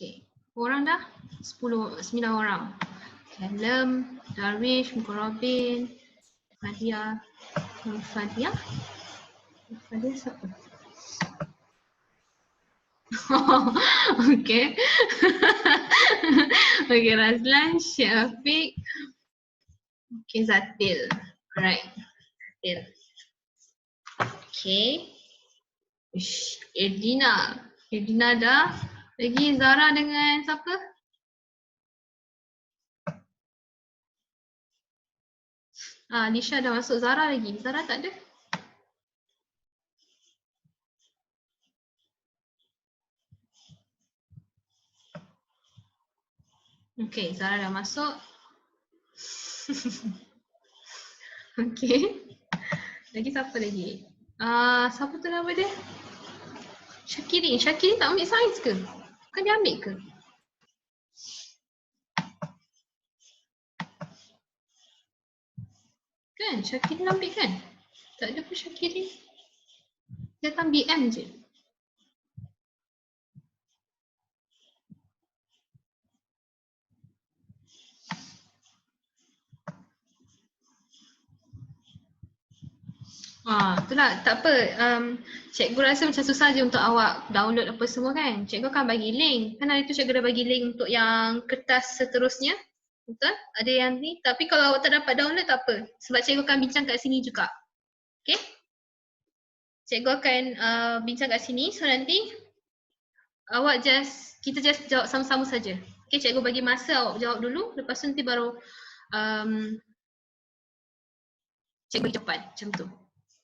Okay. Orang dah? 9 orang. Callum, Darwish, Mukarrabin, Fadia. Fadia? Fadia siapa? Okay. Okay, Razlan, Syafiq. Okay, Zatil. Alright. Zatil. Okay. Edina. Edina dah. Lagi Zara dengan siapa? Nisha dah masuk. Zara lagi. Zara tak ada. Okay, Zara dah masuk. Okay. Lagi siapa lagi? Siapa tu nama dia? Syakirin. Syakirin tak ambil sains ke? Kan dia ambil ke? Kan? Syakirin ambil kan? Tak ada pun Syakirin. Dia datang BM je. Itulah, tak apa. Cikgu rasa macam susah je untuk awak download apa semua kan. Cikgu akan bagi link. Kan hari tu cikgu dah bagi link untuk yang kertas seterusnya. Betul? Ada yang ni. Tapi kalau awak tak dapat download tak apa. Sebab cikgu akan bincang kat sini juga. Okay? Cikgu akan bincang kat sini. So nanti awak kita just jawab sama-sama saja. Okay, cikgu bagi masa awak jawab dulu. Lepas tu nanti baru cikgu bagi jawapan. Macam tu.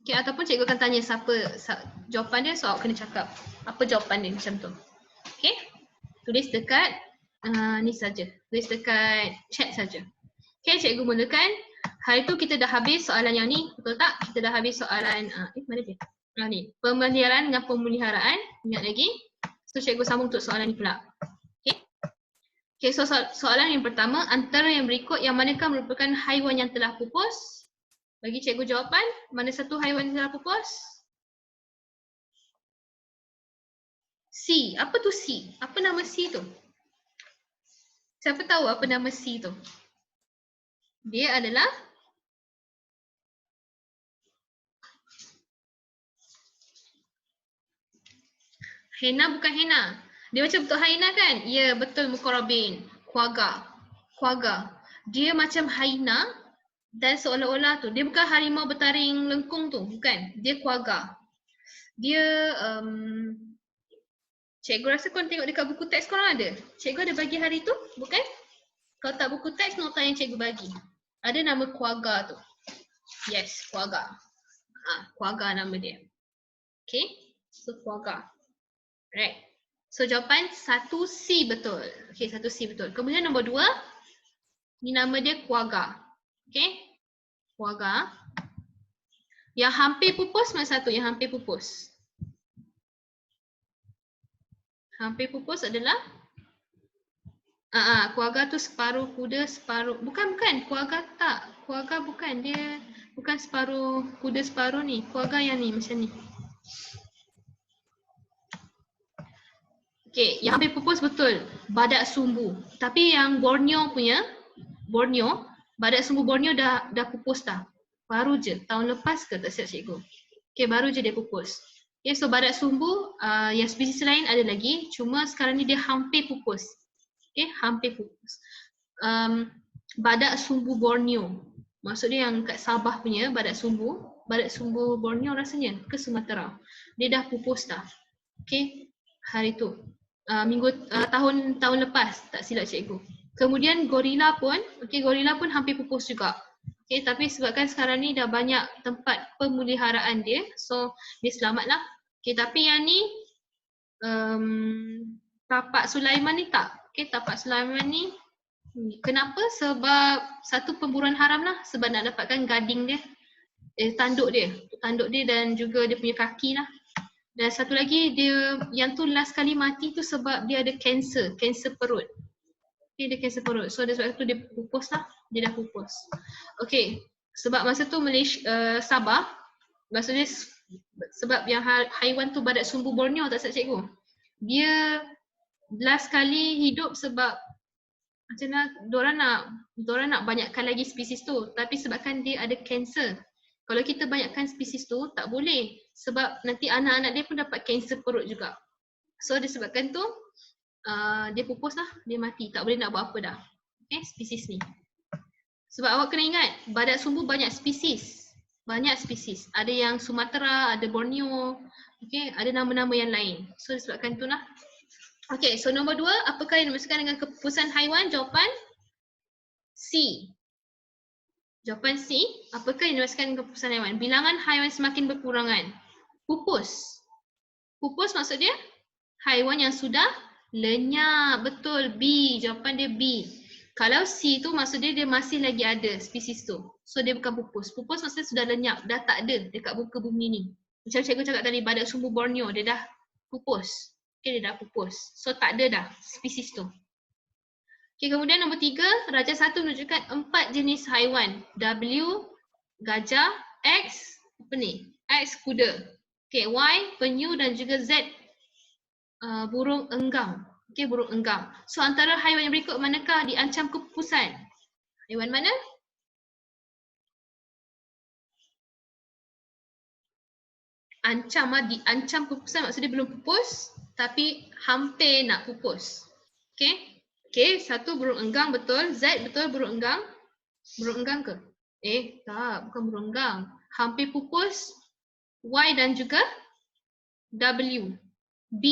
Okay, ataupun cikgu akan tanya siapa jawapan dia, so awak kena cakap apa jawapan dia macam tu. Okay, tulis dekat ni saja, tulis dekat chat saja. Okay, cikgu mulakan. Hari tu kita dah habis soalan yang ni, betul tak? Kita dah habis soalan, mana dia? Ni, pemeliharaan dengan pemeliharaan, ingat lagi? So cikgu sambung untuk soalan ni pula. Okay, okay, so soalan yang pertama, antara yang berikut yang manakah merupakan haiwan yang telah pupus? Bagi cikgu jawapan, mana satu haiwan yang telah pupus? C. Apa tu C? Apa nama C tu? Siapa tahu apa nama C tu? Dia adalah Hena, bukan Hena. Dia macam betul Haina kan? Ya, betul Mukarrabin. Quagga. Quagga. Dia macam Haina dan seolah-olah tu. Dia bukan harimau bertaring lengkung tu. Bukan. Dia quagga. Dia cikgu rasa korang tengok dekat buku teks korang ada? Cikgu ada bagi hari tu? Bukan? Kalau tak buku teks, nota yang cikgu bagi. Ada nama quagga tu. Yes, quagga. Quagga nama dia. Okay, so quagga. Right. So jawapan 1C betul. Okay, 1C betul. Kemudian nombor 2, ni nama dia quagga. Okay, quagga. Yang hampir pupus mana satu yang hampir pupus? Hampir pupus adalah quagga tu separuh kuda, separuh bukan, quagga tak. Quagga bukan, dia bukan separuh kuda separuh ni. Quagga yang ni macam ni. Okay, yang hampir pupus betul. Badak sumbu. Tapi yang Borneo punya, badak sumbu Borneo dah pupus dah. Baru je, tahun lepas ke tak siap cikgu. Okay, baru je dia pupus. Okay, so badak sumbu, yang spesies lain ada lagi. Cuma sekarang ni dia hampir pupus. Okay, hampir pupus. Badak sumbu Borneo. Maksudnya yang kat Sabah punya badak sumbu Borneo rasanya ke Sumatera. Dia dah pupus dah. Okay, hari tu. Tahun lepas tak silap cikgu. Kemudian gorila pun, gorila pun hampir pupus juga. Okay, tapi sebabkan sekarang ni dah banyak tempat pemeliharaan dia, so dia selamatlah. Okay, tapi yang ni tapak Sulaiman ni tak. Okay, tapak Sulaiman ni kenapa? Sebab satu pemburuan haram lah, sebab nak dapatkan gading dia, tanduk dia dan juga dia punya kaki lah. Dan satu lagi dia yang tu last kali mati tu sebab dia ada kanser perut. Okay, dia kanser perut. So sebab tu dia pupus lah. Dia dah pupus. Okay, sebab masa tu Malaysia, Sabah, maksudnya sebab yang haiwan tu badak sumbu Borneo tak silap cikgu. Dia last kali hidup sebab macam mana diorang nak banyakkan lagi spesies tu, tapi sebabkan dia ada kanser. Kalau kita banyakkan spesies tu tak boleh sebab nanti anak-anak dia pun dapat kanser perut juga. So disebabkan tu dia pupus lah, dia mati, tak boleh nak buat apa dah. Okay, spesies ni. Sebab awak kena ingat, badak sumbu banyak spesies. Banyak spesies. Ada yang Sumatera, ada Borneo, okay, ada nama-nama yang lain. So disebabkan tu lah. Okay, so nombor 2, apakah yang dimaksudkan dengan kepupusan haiwan? Jawapan C. Jawapan C, apakah yang dimaksudkan dengan kepupusan haiwan? Bilangan haiwan semakin berkurangan. Pupus. Pupus maksud dia haiwan yang sudah lenyap. Betul, B. Jawapan dia B. Kalau C tu maksud dia masih lagi ada spesies tu. So dia bukan pupus. Pupus maksudnya sudah lenyap, dah tak ada dekat muka bumi ni. Macam cikgu cakap tadi, badak sumbu Borneo, dia dah pupus. Okay, dia dah pupus. So tak ada dah spesies tu. Okay, kemudian nombor 3, Raja 1 menunjukkan 4 jenis haiwan. W, gajah, X, apa ni? X, kuda. Okay, Y, penyu dan juga Z, burung enggang. Okay, burung enggang. So antara haiwan yang berikut manakah diancam kepupusan? Haiwan mana? Diancam kepupusan maksudnya belum pupus tapi hampir nak pupus. Okay. Okay, 1 burung enggang betul. Z betul burung enggang. Burung enggang ke? Tak, bukan burung enggang. Hampir pupus. Y dan juga W. B.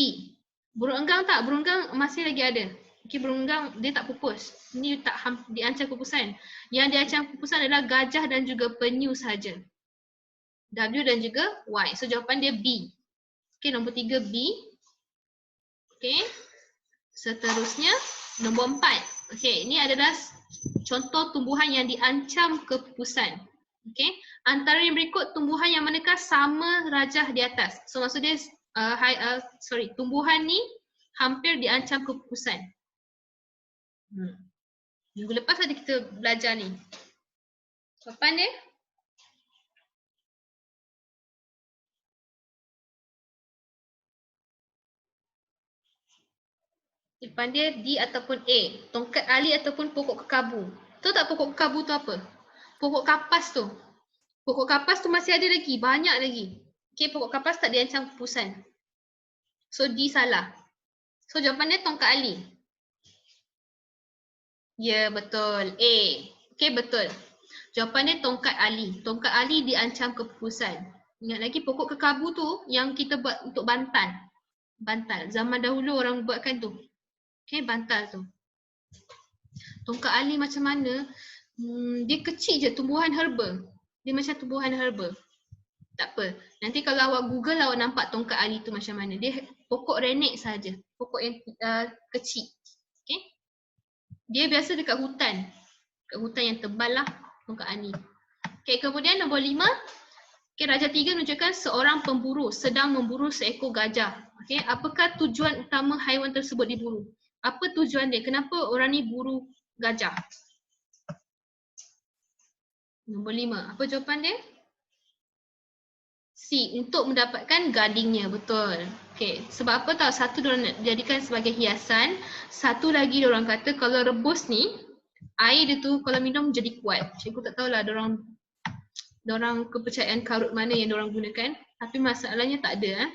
Burung enggang tak? Burung enggang masih lagi ada. Okay, burung enggang dia tak pupus. Ini tak diancam kepupusan. Yang diancam kepupusan adalah gajah dan juga penyu sahaja. W dan juga Y. So jawapan dia B. Okay, nombor 3 B. Okay. Seterusnya nombor 4. Okay, ini adalah contoh tumbuhan yang diancam kepupusan. Okay. Antara yang berikut tumbuhan yang manakah sama rajah di atas. So maksud dia tumbuhan ni hampir diancam kepupusan. Minggu lepas ada kita belajar ni. Jawapan dia depan dia D ataupun A. Tongkat ali ataupun pokok kekabu. Tahu tak pokok kekabu tu apa? Pokok kapas tu. Pokok kapas tu masih ada lagi. Banyak lagi. Okay, pokok kapas tak diancam kepupusan. So D salah. So jawapan dia tongkat ali. Ya, betul. A. Okay, betul. Jawapan dia tongkat ali. Tongkat ali diancam kepupusan. Ingat lagi pokok kekabu tu yang kita buat untuk bantal. Bantal. Zaman dahulu orang buatkan tu. Okay, bantal tu. Tongkat ali macam mana? Dia kecil je, tumbuhan herba. Dia macam tumbuhan herba. Tak apa. Nanti kalau awak Google, awak nampak tongkat ali tu macam mana. Dia pokok renek saja. Pokok yang kecil. Okay. Dia biasa dekat hutan. Dekat hutan yang tebal lah tongkat ali. Okay, kemudian nombor 5. Okay, Raja 3 menunjukkan seorang pemburu sedang memburu seekor gajah. Okay, apakah tujuan utama haiwan tersebut diburu? Apa tujuan dia? Kenapa orang ni buru gajah? Nombor 5. Apa jawapan dia? C. Untuk mendapatkan gadingnya. Betul. Okay. Sebab apa tahu? Satu diorang nak jadikan sebagai hiasan. Satu lagi diorang kata kalau rebus ni, air dia tu kalau minum jadi kuat. Cikgu tak tahulah diorang kepercayaan karut mana yang diorang gunakan. Tapi masalahnya tak ada.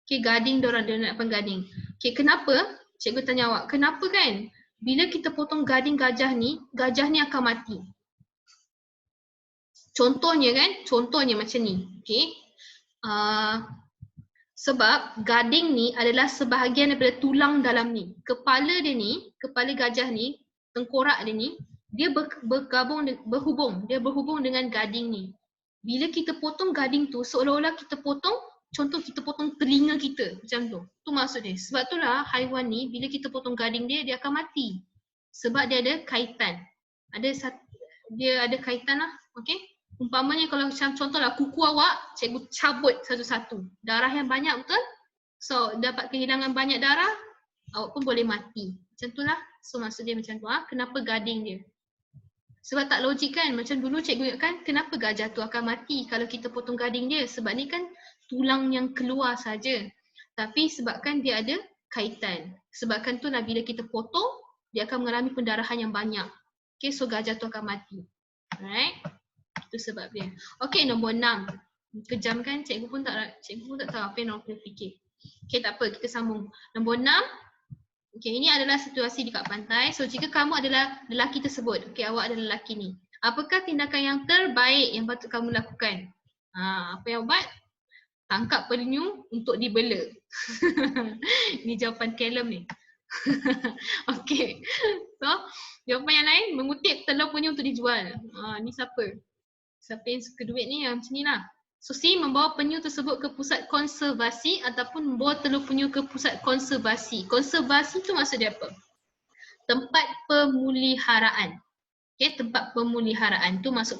Okay, gading diorang nak penggading. Okay, kenapa? Cikgu tanya awak, kenapa kan? Bila kita potong gading gajah ni akan mati. Contohnya kan, contohnya macam ni. Okay. Sebab gading ni adalah sebahagian daripada tulang dalam ni. Kepala dia ni, kepala gajah ni, tengkorak dia ni, dia berhubung dengan gading ni. Bila kita potong gading tu, seolah-olah kita potong, contoh kita potong telinga kita, macam tu. Tu maksud dia. Sebab itulah haiwan ni, bila kita potong gading dia, dia akan mati. Sebab dia ada kaitan. Dia ada kaitan lah, okay? Umpamanya kalau macam contohlah kuku awak, cikgu cabut satu-satu. Darah yang banyak betul? So dapat kehilangan banyak darah, awak pun boleh mati. Macam tu lah. So maksud dia macam tu. Kenapa gading dia? Sebab tak logik kan? Macam dulu cikgu ingatkan kenapa gajah tu akan mati kalau kita potong gading dia? Sebab ni kan tulang yang keluar saja. Tapi sebabkan dia ada kaitan. Sebabkan tu bila kita potong, dia akan mengalami pendarahan yang banyak. Okay, so gajah tu akan mati. Alright, itu sebab dia. Okay, nombor 6. Kejam kan, cikgu pun tak tahu apa yang orang fikir. Okay, tak apa, kita sambung. Nombor 6. Okay, ini adalah situasi dekat pantai. So, jika kamu adalah lelaki tersebut, okay, awak adalah lelaki ni. Apakah tindakan yang terbaik yang patut kamu lakukan? Apa yang buat? Tangkap penyu untuk dibela. Ini jawapan Callum ni. Okay. So, jawapan yang lain, mengutip telur penyu untuk dijual. Ni siapa? Siapa yang suka duit ni? Macam ni lah. So, C, membawa penyu tersebut ke pusat konservasi ataupun membawa telur penyu ke pusat konservasi. Konservasi tu maksud dia apa? Tempat pemuliharaan. Okay, tempat pemuliharaan tu masuk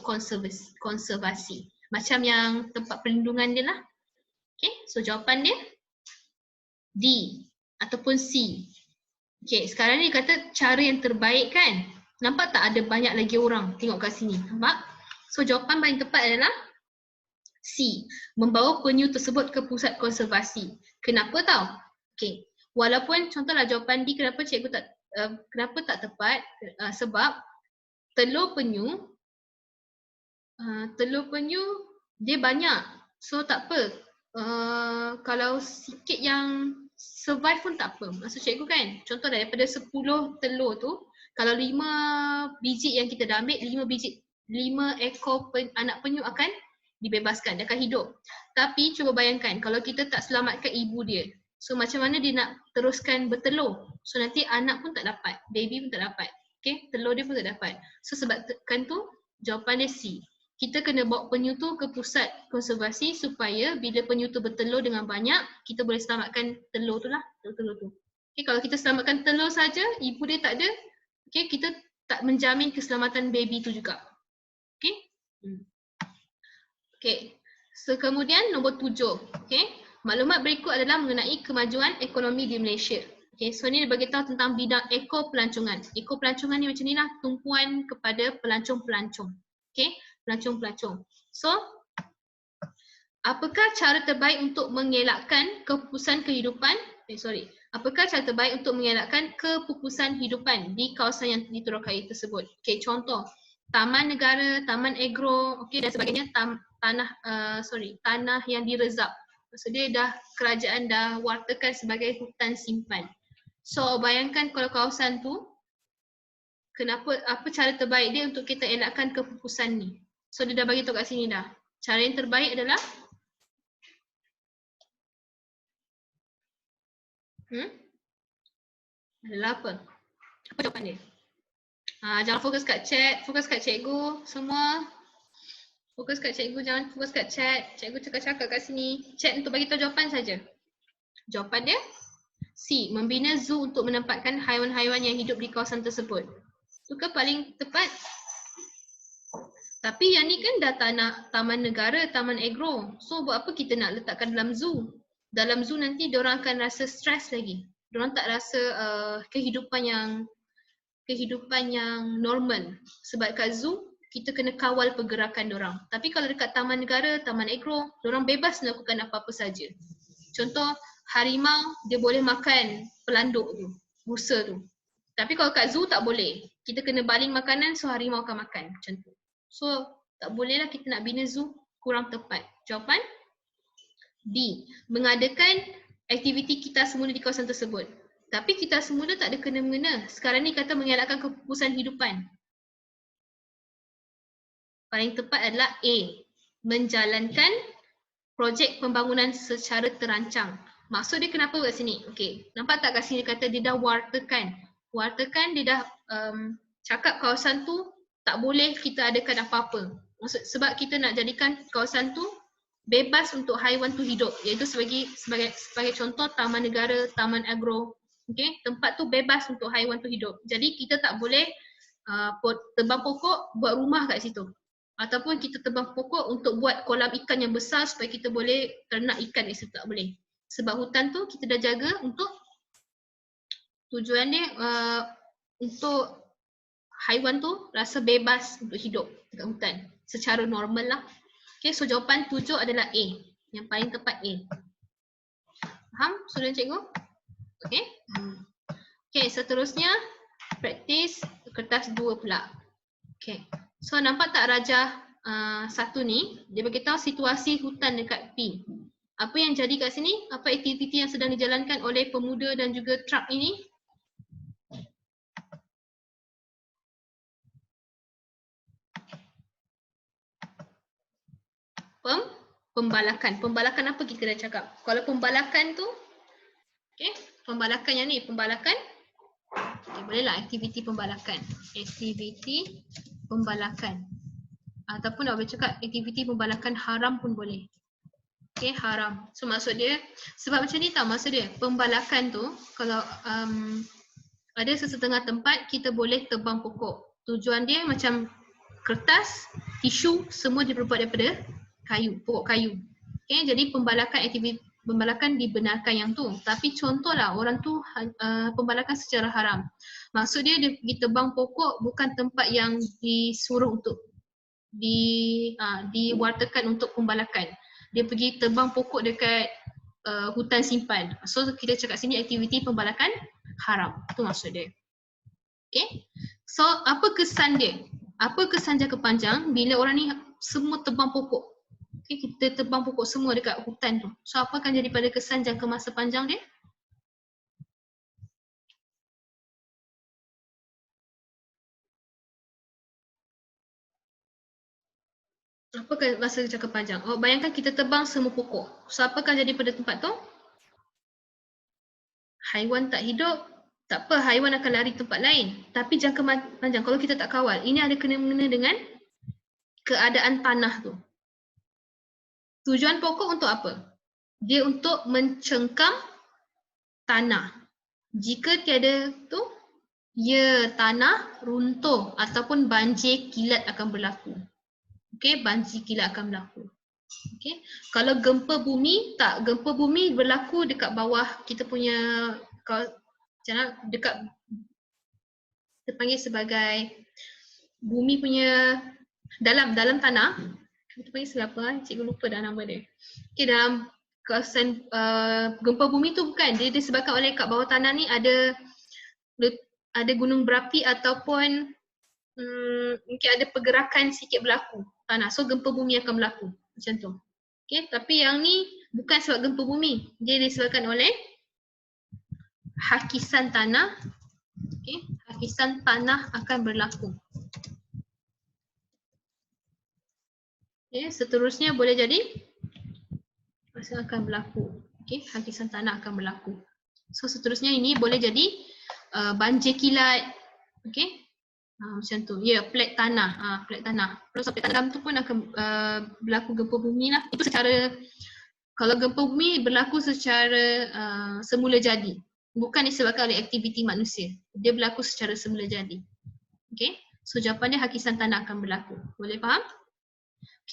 konservasi. Macam yang tempat perlindungan dia lah. Okay, so jawapan dia D ataupun C. Okay, sekarang ni dia kata cara yang terbaik kan. Nampak tak ada banyak lagi orang tengok kat sini, nampak? So jawapan paling tepat adalah C. Membawa penyu tersebut ke pusat konservasi. Kenapa tau? Okay, walaupun contohlah jawapan D kenapa cikgu tak kenapa tak tepat? Sebab telur penyu dia banyak. So tak apa. Kalau sikit yang survive pun tak apa. Maksud cikgu kan, contoh daripada 10 telur tu, kalau 5 biji yang kita dah ambil, 5 ekor anak penyu akan dibebaskan, dia akan hidup. Tapi cuba bayangkan kalau kita tak selamatkan ibu dia. So macam mana dia nak teruskan bertelur? So nanti anak pun tak dapat, baby pun tak dapat. Okay, telur dia pun tak dapat. So sebabkan tu jawapan dia C. Kita kena bawa penyu tu ke pusat konservasi supaya bila penyu tu bertelur dengan banyak, kita boleh selamatkan telur tu lah, telur tu. Okay, kalau kita selamatkan telur saja, ibu dia tak ada, okay, kita tak menjamin keselamatan baby tu juga. Okay. Okay. So kemudian nombor 7. Okay. Maklumat berikut adalah mengenai kemajuan ekonomi di Malaysia. Okay, so ni dia bagi tahu tentang bidang ekopelancongan. Ekopelancongan ni macam ni lah, tumpuan kepada pelancong-pelancong. Okay, pelancong-pelancong. So, apakah cara terbaik untuk mengelakkan kepupusan kehidupan? Apakah cara terbaik untuk mengelakkan kepupusan hidupan di kawasan yang diterokai tersebut? Okay, contoh, taman negara, taman agro, okay, dan sebagainya, tanah yang direzap. Maksudnya kerajaan dah wartakan sebagai hutan simpan. So, bayangkan kalau kawasan tu, apa cara terbaik dia untuk kita elakkan kepupusan ni? So, dia dah bagi tahu kat sini dah. Cara yang terbaik adalah adalah apa? Apa jawapan dia? Jangan fokus kat chat, fokus kat cikgu semua. Fokus kat cikgu, jangan fokus kat chat. Cikgu cakap-cakap kat sini. Chat untuk bagi tahu jawapan saja. Jawapan dia C. Membina zoo untuk menempatkan haiwan-haiwan yang hidup di kawasan tersebut. Itu ke paling tepat? Tapi yang ni kan dah taman negara, taman agro. So buat apa kita nak letakkan dalam zoo? Dalam zoo nanti diorang akan rasa stres lagi. Diorang tak rasa kehidupan yang normal. Sebab kat zoo, kita kena kawal pergerakan diorang. Tapi kalau dekat taman negara, taman agro, diorang bebas melakukan apa-apa saja. Contoh, harimau dia boleh makan pelanduk tu, rusa tu. Tapi kalau kat zoo tak boleh. Kita kena baling makanan so harimau akan makan macam tu. So tak bolehlah kita nak bina zoo, kurang tepat. Jawapan B. Mengadakan aktiviti kita semula di kawasan tersebut. Tapi kita semula tak ada kena-mengena. Sekarang ni kata mengelakkan kepupusan hidupan. Paling tepat adalah A. Menjalankan projek pembangunan secara terancang. Maksud dia kenapa kat sini? Okey, nampak tak kat sini kata dia dah wartakan. Wartakan dia dah cakap kawasan tu tak boleh kita adakan apa-apa. Maksud sebab kita nak jadikan kawasan tu bebas untuk haiwan tu hidup. Iaitu sebagai contoh taman negara, taman agro. Okey, tempat tu bebas untuk haiwan tu hidup. Jadi kita tak boleh tebang pokok buat rumah kat situ. Ataupun kita tebang pokok untuk buat kolam ikan yang besar supaya kita boleh ternak ikan di situ, tak boleh. Sebab hutan tu kita dah jaga untuk tujuan dia untuk haiwan tu rasa bebas untuk hidup dekat hutan secara normal lah. Okay, so jawapan 7 adalah A. Yang paling tepat A. Faham student cikgu? Okey. Okey, seterusnya praktis kertas 2 pula. Okey. So nampak tak rajah satu ni, dia beritahu situasi hutan dekat P. Apa yang jadi kat sini? Apa aktiviti yang sedang dijalankan oleh pemuda dan juga truk ini? Pembalakan. Pembalakan apa kita dah cakap? Kalau pembalakan tu, okey, pembalakan yang ni, pembalakan. Okay, bolehlah aktiviti pembalakan. Aktiviti pembalakan. Ataupun nak boleh cakap aktiviti pembalakan haram pun boleh. Okey, haram. So maksud dia, sebab macam ni tau maksud dia, pembalakan tu kalau ada sesetengah tempat kita boleh tebang pokok. Tujuan dia macam kertas, tisu, semua diperbuat daripada kayu, pokok kayu. Okay, jadi pembalakan aktiviti pembalakan dibenarkan yang tu. Tapi contohlah orang tu pembalakan secara haram. Maksud dia pergi tebang pokok bukan tempat yang disuruh untuk diwartakan untuk pembalakan. Dia pergi tebang pokok dekat hutan simpan. So kita cakap sini aktiviti pembalakan haram. Itu maksud dia. Okay. So apa kesan dia? Apa kesan jangka panjang bila orang ni semua tebang pokok? Okay, kita tebang pokok semua dekat hutan tu. So apa akan jadi pada kesan jangka masa panjang dia? Apa masa jangka panjang? Oh, bayangkan kita tebang semua pokok. So apa akan jadi pada tempat tu? Haiwan tak hidup, tak apa, haiwan akan lari tempat lain. Tapi jangka panjang, kalau kita tak kawal, ini ada kena-mengena dengan keadaan tanah tu. Tujuan pokok untuk apa? Dia untuk mencengkam tanah. Jika tiada tu, ya tanah runtuh ataupun banjir kilat akan berlaku. Okey, banjir kilat akan berlaku. Okey. Kalau gempa bumi, tak, gempa bumi berlaku dekat bawah kita punya dekat kita panggil sebagai bumi punya dalam tanah. Kita panggil sebagai apa? Cikgu lupa dah nama dia. Okey, dalam kawasan gempa bumi tu bukan, dia disebabkan oleh kat bawah tanah ni ada gunung berapi ataupun mungkin ada pergerakan sikit berlaku tanah. So gempa bumi akan berlaku macam tu. Okay, tapi yang ni bukan sebab gempa bumi. Dia disebabkan oleh hakisan tanah. Okay, hakisan tanah akan berlaku. Okay, seterusnya boleh jadi akan berlaku. Okay, hakisan tanah akan berlaku. So seterusnya ini boleh jadi banjir kilat. Okay, macam tu. Ya, plate tanah. Plate tanah. Terus plate tanah tu pun akan berlaku gempa bumi lah. Itu secara, kalau gempa bumi berlaku secara semula jadi. Bukan disebabkan oleh aktiviti manusia. Dia berlaku secara semula jadi. Okay. So jawapan dia hakisan tanah akan berlaku. Boleh faham?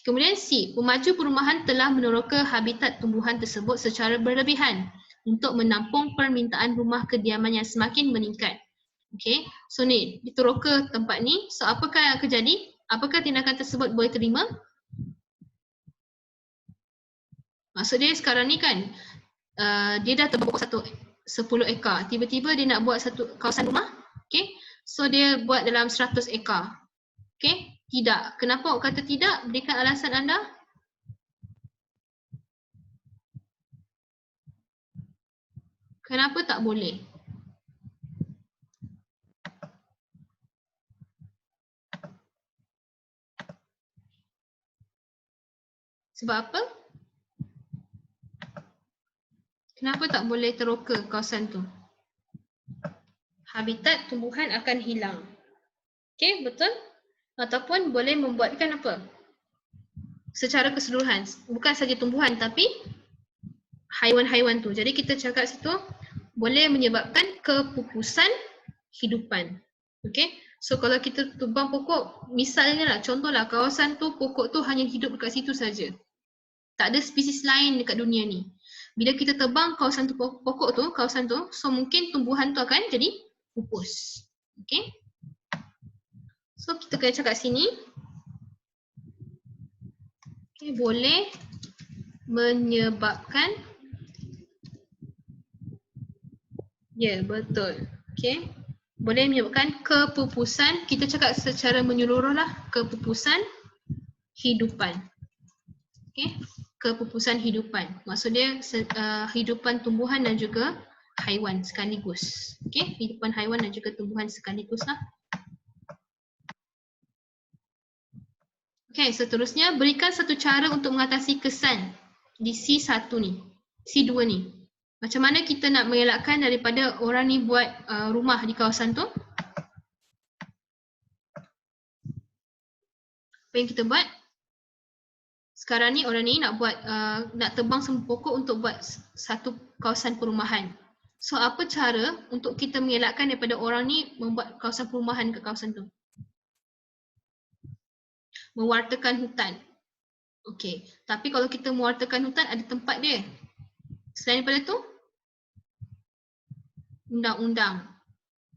Kemudian C. Pemaju perumahan telah meneroka habitat tumbuhan tersebut secara berlebihan untuk menampung permintaan rumah kediaman yang semakin meningkat. Okay. So ni, diteroka tempat ni. So apakah yang akan jadi? Apakah tindakan tersebut boleh terima? Maksud dia sekarang ni kan, dia dah terbang 10 ekar. Tiba-tiba dia nak buat satu kawasan rumah. Okay. So dia buat dalam 100 ekar. Okay. Tidak. Kenapa awak kata tidak? Berikan alasan anda. Kenapa tak boleh? Sebab apa? Kenapa tak boleh teroka kawasan tu? Habitat tumbuhan akan hilang. Okay, betul? Ataupun boleh membuatkan apa? Secara keseluruhan. Bukan saja tumbuhan tapi haiwan-haiwan tu. Jadi kita cakap situ boleh menyebabkan kepupusan hidupan. Okay? So kalau kita tebang pokok, misalnya lah, contohlah kawasan tu pokok tu hanya hidup dekat situ saja. Tak ada spesies lain dekat dunia ni. Bila kita tebang kawasan tu pokok tu, kawasan tu, so mungkin tumbuhan tu akan jadi pupus. Okay? So kita kena cakap sini. Okay, boleh menyebabkan Ya, betul. Okey. Boleh menyebutkan kepupusan, kita cakap secara menyeluruh lah, kepupusan hidupan. Okey. Kepupusan hidupan. Maksud dia hidupan tumbuhan dan juga haiwan sekaligus. Okey, hidupan haiwan dan juga tumbuhan sekaligus lah. Okey, seterusnya berikan satu cara untuk mengatasi kesan di C1 ni, C2 ni. Macam mana kita nak mengelakkan daripada orang ni buat rumah di kawasan tu? Apa yang kita buat? Sekarang ni orang ni nak buat nak tebang semua pokok untuk buat satu kawasan perumahan. So apa cara untuk kita mengelakkan daripada orang ni membuat kawasan perumahan ke kawasan tu? Mewartakan hutan. Okey, tapi kalau kita mewartakan hutan ada tempat dia. Selain daripada tu, undang-undang.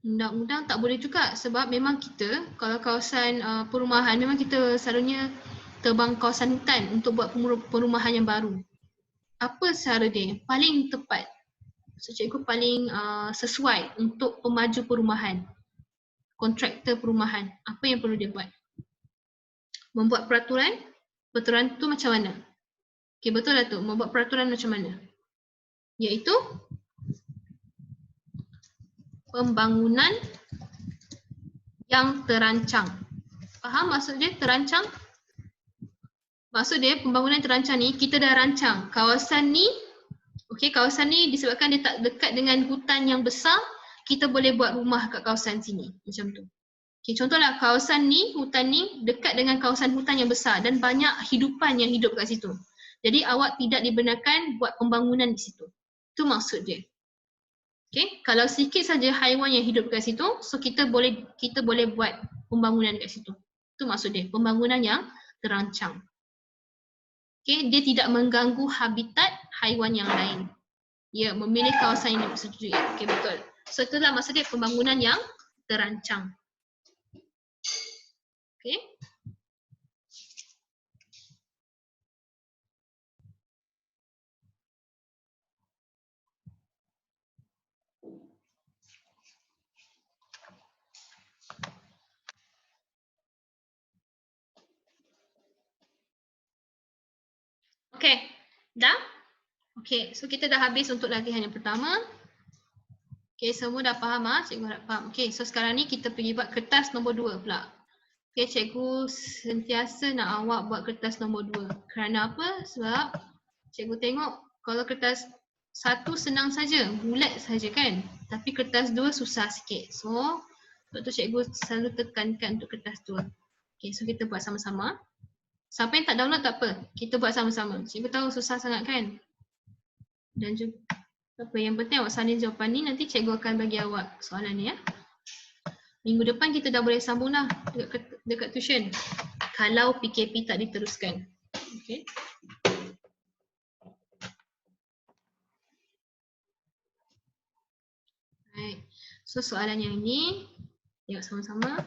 Undang-undang tak boleh juga sebab memang kita kalau kawasan perumahan memang kita selalunya tebang kawasan hutan untuk buat perumahan yang baru. Apa cara dia paling tepat? So cikgu paling sesuai untuk pemaju perumahan, kontraktor perumahan. Apa yang perlu dia buat? Membuat peraturan. Peraturan tu macam mana? Okey, betul lah tu. Membuat peraturan macam mana? Iaitu pembangunan yang terancang. Faham maksud dia terancang? Maksud dia pembangunan terancang ni kita dah rancang kawasan ni. Okey, kawasan ni disebabkan dia tak dekat dengan hutan yang besar, kita boleh buat rumah kat kawasan sini. Macam tu. Okey, contohlah kawasan ni, hutan ni dekat dengan kawasan hutan yang besar dan banyak hidupan yang hidup kat situ. Jadi awak tidak dibenarkan buat pembangunan di situ. Itu maksud dia. Okey, kalau sikit saja haiwan yang hidup kat situ, so kita boleh buat pembangunan kat situ. Itu maksud dia, pembangunan yang terancang. Okey, dia tidak mengganggu habitat haiwan yang lain. Ya, memilih kawasan yang dipersetujui. Okey, betul. So itulah maksud dia pembangunan yang terancang. Okey. Okey, dah? Okey, so kita dah habis untuk latihan yang pertama. Okey, semua dah faham ah? Cikgu harap faham. Okey, so sekarang ni kita pergi buat kertas nombor 2 pula. Okey, cikgu sentiasa nak awak buat kertas nombor 2. Kerana apa? Sebab cikgu tengok kalau kertas 1 senang saja, bulat saja kan. Tapi kertas 2 susah sikit. So, sebab tu cikgu selalu tekankan untuk kertas 2. Okey, so kita buat sama-sama. Siapa yang tak download tak apa. Kita buat sama-sama. Cikgu tahu susah sangat kan? Dan juga apa yang penting awak salin jawapan ni, nanti cikgu akan bagi awak soalan ni ya. Minggu depan kita dah boleh sambung lah dekat tuition. Kalau PKP tak diteruskan. Okay. Baik. So soalan yang ini, tengok sama-sama.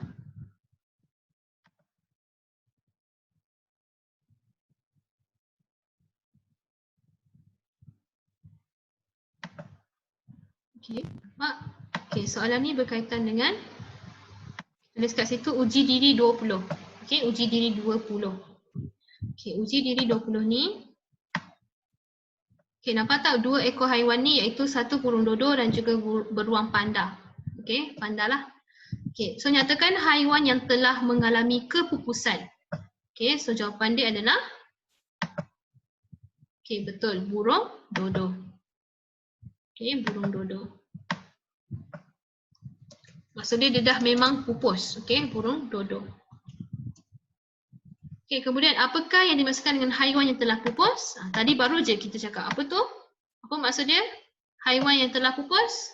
Okay, nampak? Okay, soalan ni berkaitan dengan tulis kat situ uji diri 20. Okay, uji diri 20. Okay, uji diri 20 ni. Okay, nampak tak dua ekor haiwan ni iaitu satu burung dodo dan juga beruang panda. Okay, panda lah. Okay, so nyatakan haiwan yang telah mengalami kepupusan. Okay, so jawapan dia adalah okay, betul, burung dodo. Okay, burung dodo. Maksudnya dia dah memang pupus. Okay, burung dodo. Okay, kemudian apakah yang dimaksudkan dengan haiwan yang telah pupus? Tadi baru je kita cakap. Apa tu? Apa maksud dia? Haiwan yang telah pupus?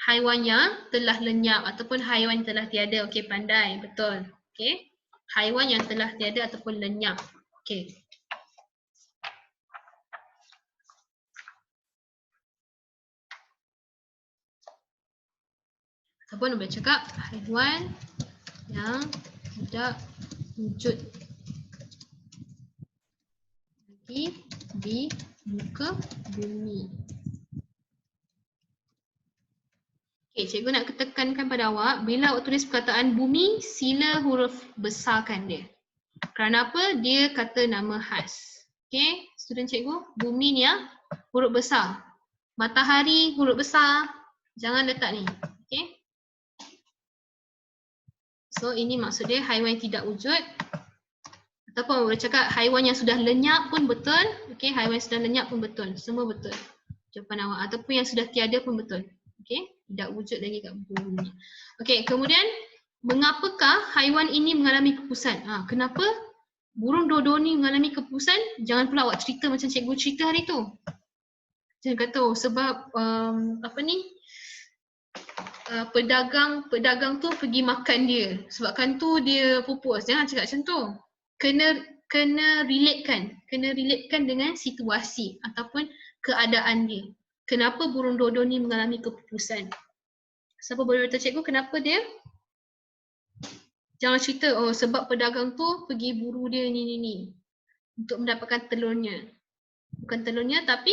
Haiwan yang telah lenyap ataupun haiwan yang telah tiada. Okay, pandai. Betul. Okay. Haiwan yang telah tiada ataupun lenyap. Okay. Ataupun boleh cakap haiwan yang tidak wujud lagi di muka bumi. Cikgu nak tekankan pada awak, bila awak tulis perkataan bumi, sila huruf besarkan dia. Kerana apa? Dia kata nama khas. Okey, student cikgu, bumi ni huruf besar. Matahari huruf besar. Jangan letak ni. Okey. So ini maksud dia haiwan yang tidak wujud. Ataupun boleh cakap haiwan yang sudah lenyap pun betul. Okey, haiwan yang sudah lenyap pun betul. Semua betul. Jawapan awak. Ataupun yang sudah tiada pun betul. Okey, tidak wujud lagi kat bumi. Okey, kemudian mengapakah haiwan ini mengalami kepupusan? Kenapa burung dodo ni mengalami kepupusan? Jangan pula awak cerita macam cikgu cerita hari tu. Jangan kata sebab pedagang tu pergi makan dia. Sebabkan tu dia pupus. Jangan cakap macam tu. Kena relatekan dengan situasi ataupun keadaan dia. Kenapa burung dodo ni mengalami kepupusan? Siapa boleh beritahu cikgu kenapa dia? Jangan cerita sebab pedagang tu pergi buru dia ni untuk mendapatkan telurnya. Bukan telurnya tapi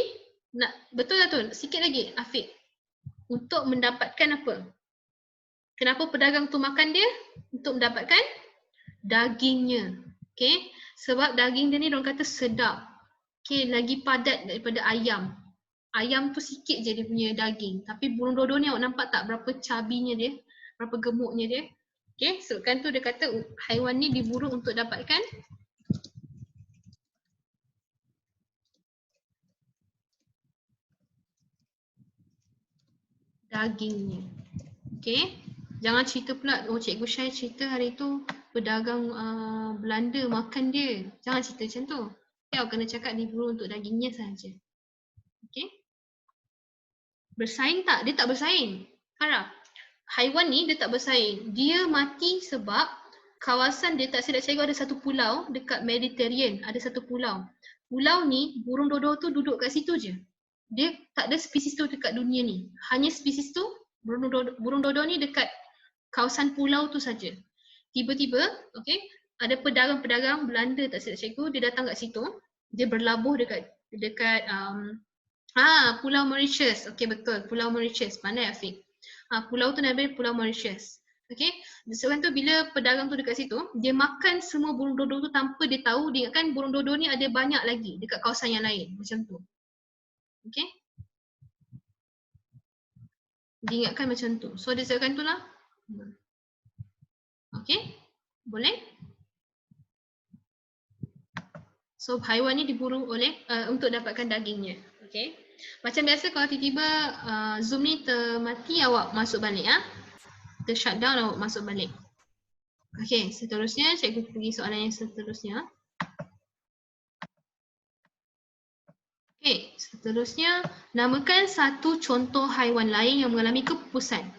betul lah tu. Sikit lagi Afiq. Untuk mendapatkan apa? Kenapa pedagang tu makan dia? Untuk mendapatkan dagingnya. Okay? Sebab daging dia ni orang kata sedap. Okay, lagi padat daripada ayam. Ayam tu sikit je dia punya daging. Tapi burung dodo ni awak nampak tak berapa cabinya dia? Berapa gemuknya dia? Okay, sebabkan tu dia kata haiwan ni diburu untuk dapatkan dagingnya. Okay. Jangan cerita pula, cikgu Syai cerita hari tu pedagang Belanda makan dia. Jangan cerita macam tu. Okay, awak kena cakap diburu untuk dagingnya sahaja. Okay. Bersaing tak? Dia tak bersaing. Harap. Haiwan ni dia tak bersaing. Dia mati sebab kawasan dia tak silap cikgu ada satu pulau dekat Mediterranean. Ada satu pulau. Pulau ni burung dodo tu duduk kat situ je. Dia tak ada spesies tu dekat dunia ni. Hanya spesies tu burung dodo ni dekat kawasan pulau tu saja. Tiba-tiba, okey, ada pedagang-pedagang Belanda tak silap cikgu, dia datang kat situ. Dia berlabuh dekat Pulau Mauritius. Okey betul, Pulau Mauritius. Pandai Afiq. Pulau tu namanya Pulau Mauritius. Okey. Sebab tu bila pedagang tu dekat situ, dia makan semua burung dodo tu tanpa dia tahu. Dia ingatkan burung dodo ni ada banyak lagi dekat kawasan yang lain. Macam tu. Okey. Dia ingatkan macam tu. So dia sebabkan tu lah. Okey. Boleh? So haiwan ni diburu oleh untuk dapatkan dagingnya. Okey. Macam biasa kalau tiba-tiba Zoom ni termati, awak masuk balik shutdown, awak masuk balik. Okey, seterusnya cikgu pergi soalan yang seterusnya. Okey, seterusnya namakan satu contoh haiwan lain yang mengalami kepupusan.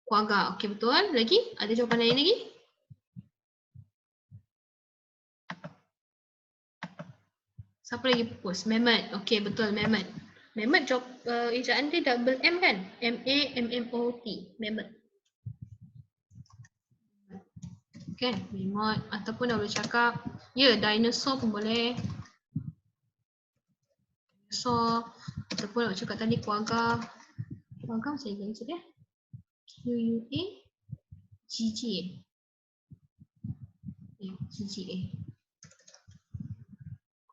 Kuaga. Okey betul. Lagi? Ada jawapan lain lagi? Siapa lagi pupus? Mammoth. Okey betul, mammoth. Mammoth ejaan dia double M kan? M-A-M-M-O-T. Mammoth. Kan? Mammoth. Ataupun dah boleh cakap, dinosaur pun boleh. Dinosaur. Ataupun nak cakap tadi kuaga. Kuaga macam ni je dia. Q-U-A-G-G-A. G-G-A.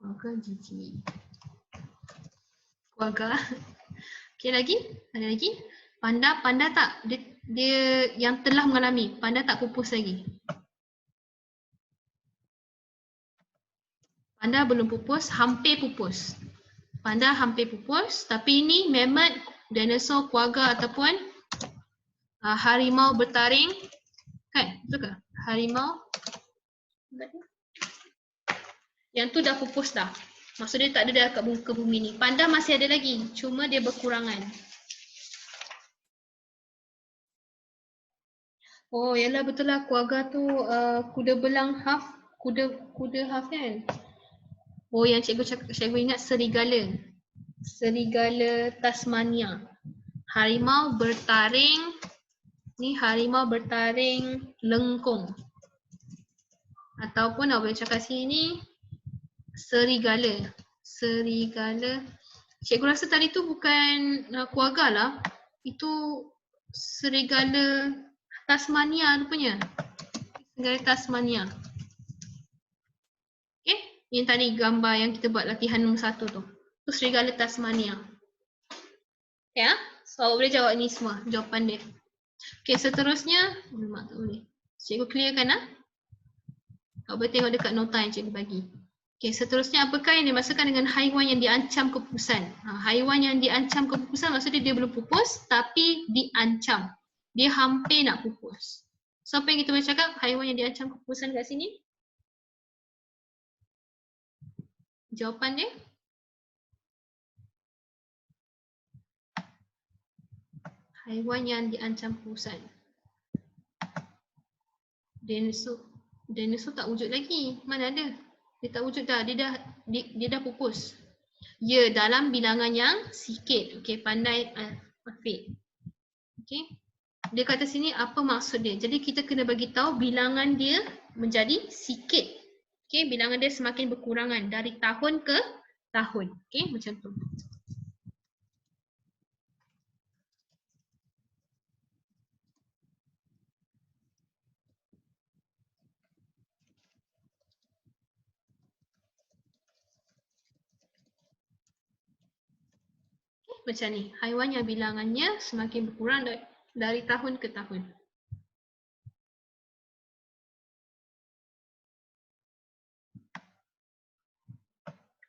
Kuaga G-G-A. Kuaga. Okey lagi? Ada lagi? Panda tak? Dia yang telah mengalami. Panda tak pupus lagi. Panda belum pupus, hampir pupus. Panda hampir pupus. Tapi ini mammoth, dinosaur, kuaga ataupun harimau bertaring. Kan? Betul ke? Harimau. Yang tu dah pupus dah. Maksudnya tak ada dah kat muka bumi ni. Panda masih ada lagi. Cuma dia berkurangan. Oh, yalah betul lah. Kuaga tu kuda belang half. Kuda half kan? Oh, yang cikgu ingat serigala. Serigala Tasmania. Harimau bertaring. Ni harimau bertaring lengkung. Ataupun boleh cakap sini serigala. Serigala Cikgu rasa tadi tu bukan kuaga lah. Itu serigala Tasmania rupanya. Serigala Tasmania. Okay, yang tadi gambar yang kita buat latihan nombor 1 tu. Tu serigala Tasmania. Ya, so awak boleh jawab ni semua jawapan dia. Okay, seterusnya, mak tak boleh. Cikgu clearkan lah. Awak boleh tengok dekat nota yang cikgu bagi. Okay, seterusnya apakah yang dimaksudkan dengan haiwan yang diancam kepupusan? Haiwan yang diancam kepupusan maksudnya dia belum pupus tapi diancam. Dia hampir nak pupus. So apa yang kita boleh cakap haiwan yang diancam kepupusan kat sini? Jawapan dia? Haiwan yang diancam kepupusan. Dinosaur tak wujud lagi. Mana ada? Dia tak wujud dah. Dia dah pupus. Ya, dalam bilangan yang sikit. Okey, pandai Afiq. Okey. Dia kata sini apa maksud dia. Jadi kita kena bagi tahu bilangan dia menjadi sikit. Okey, bilangan dia semakin berkurangan dari tahun ke tahun. Okey, macam tu. Macam ni, haiwan yang bilangannya semakin berkurang dari tahun ke tahun.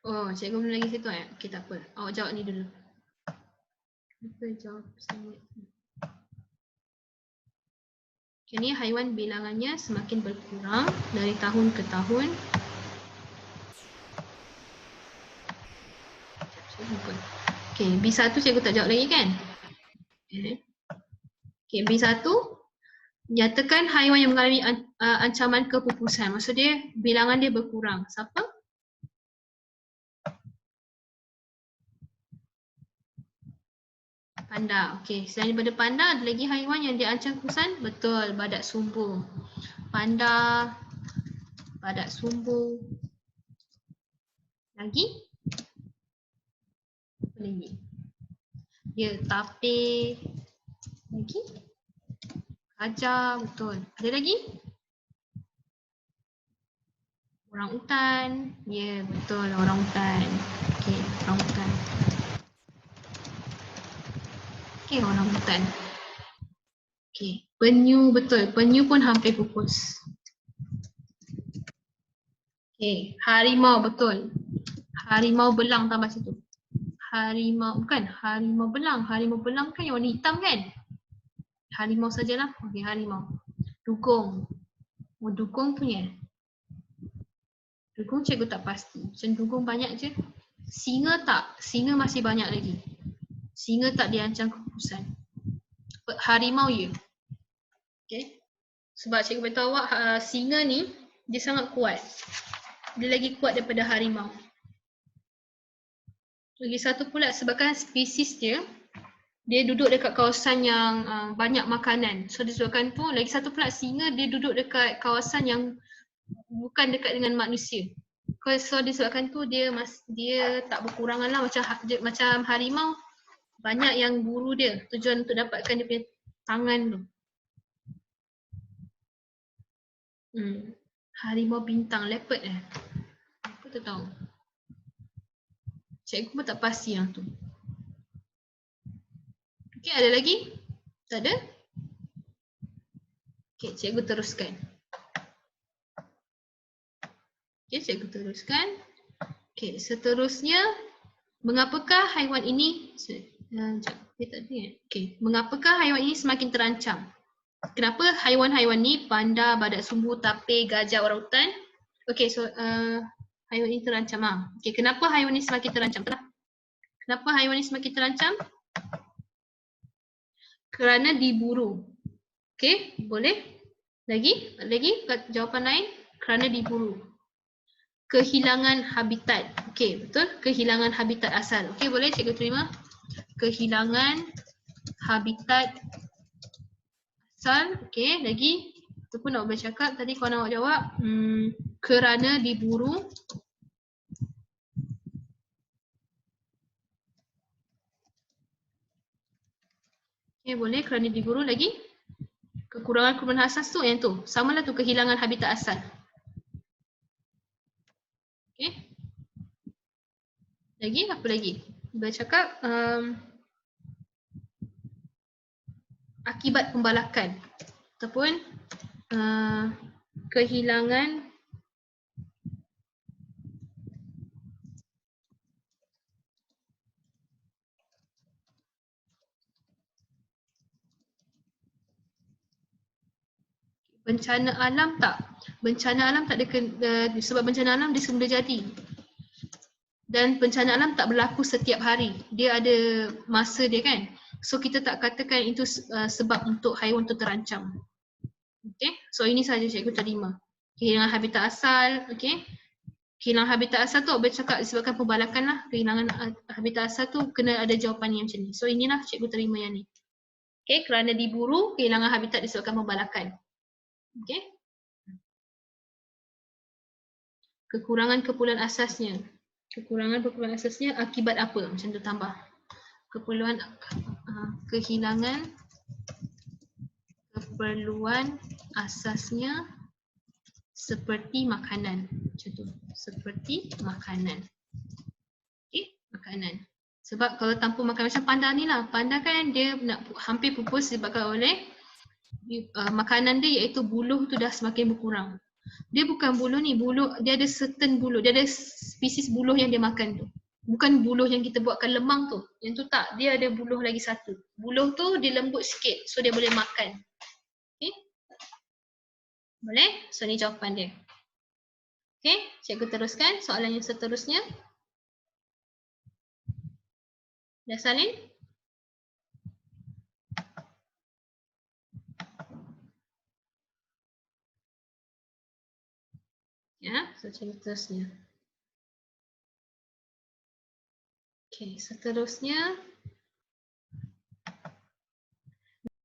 Oh, cikgu belum lagi situ eh? Okey, tak apa. Awak jawab ni dulu. Lupa jawab sama. Okay, ni haiwan bilangannya semakin berkurang dari tahun ke tahun. Okay, B1 cikgu tak jawab lagi kan? Okay, B1 nyatakan haiwan yang mengalami ancaman kepupusan. Maksud dia bilangan dia berkurang. Siapa? Panda. Okey, selain daripada panda ada lagi haiwan yang diancam kepupusan? Betul, badak sumbu. Panda, badak sumbu. Lagi? Apa lagi? Ya, tapir. Lagi? Gajah, betul. Ada lagi? Orang utan. Ya, betul, orang utan. Okey, orang utan. Okey, orang utan. Okey, penyu, betul. Penyu pun hampir pupus. Okey, harimau, betul. Harimau belang tambah situ. Harimau, bukan. Harimau belang. Harimau belang kan yang warna hitam kan? Harimau sajalah. Okey, harimau. Dugong. Oh, dugong punya. Dugong cikgu tak pasti. Macam dugong banyak je. Singa tak. Singa masih banyak lagi. Singa tak diancam kepupusan. Harimau ya. Okay. Sebab cikgu beritahu awak singa ni dia sangat kuat. Dia lagi kuat daripada harimau. Lagi satu pula sebabkan spesies dia duduk dekat kawasan yang banyak makanan. So disebabkan tu lagi satu pula singa dia duduk dekat kawasan yang bukan dekat dengan manusia. So disebabkan tu dia tak berkurangan lah macam harimau. Banyak yang buru dia tujuan untuk dapatkan dia punya tangan tu. Harimau bintang, leopard Aku tak tahu. Cikgu pun tak pasti yang tu. Okey, ada lagi? Tak ada? Okey, cikgu teruskan. Okey, cikgu teruskan. Okey, seterusnya mengapakah haiwan ini mengapakah haiwan ini semakin terancam? Kenapa haiwan-haiwan ni panda, badak sumbu, tapir, gajah, orangutan? Okey, so haiwan ini terancam Okey, kenapa haiwan ini semakin terancam? Kenapa haiwan ini semakin terancam? Kerana diburu. Okey, boleh? Lagi jawapan lain? Kerana diburu. Kehilangan habitat. Okey, betul? Kehilangan habitat asal. Okey, boleh cikgu terima? Kehilangan habitat asal. Okey, lagi? Itu pun nak bercakap. Tadi kawan awak jawab. Kerana diburu. Okay, boleh kerana diburu lagi. Kekurangan asas tu yang tu. Samalah tu kehilangan habitat asal. Okay. Lagi apa lagi? Bercakap akibat pembalakan ataupun kehilangan bencana alam tak? Bencana alam tak ada sebab bencana alam dia semula jadi. Dan bencana alam tak berlaku setiap hari. Dia ada masa dia kan. So kita tak katakan itu sebab untuk haiwan tu terancam. Okay. So ini saja cikgu terima. Kehilangan habitat asal. Okay. Kehilangan habitat asal tu bercakap disebabkan pembalakan lah. Kehilangan habitat asal tu kena ada jawapan yang macam ni. So inilah cikgu terima yang ni. Okay. Kerana diburu, kehilangan habitat disebabkan pembalakan. Okay. Kekurangan keperluan asasnya. Kekurangan keperluan asasnya akibat apa? Macam tu tambah. Kehilangan keperluan asasnya seperti makanan. Macam tu. Seperti makanan. Okay, makanan. Sebab kalau tanpa makan macam panda ni lah. Panda kan dia nak hampir pupus disebabkan oleh makanan dia iaitu buluh tu dah semakin berkurang. Dia bukan buluh ni, buluh dia ada certain buluh. Dia ada spesies buluh yang dia makan tu. Bukan buluh yang kita buatkan lemang tu. Yang tu tak, dia ada buluh lagi satu. Buluh tu dia lembut sikit so dia boleh makan. Okay. Boleh? So ni jawapan dia. Okay, cikgu teruskan soalan yang seterusnya. Dah salin? Ya, so seterusnya. Okay, seterusnya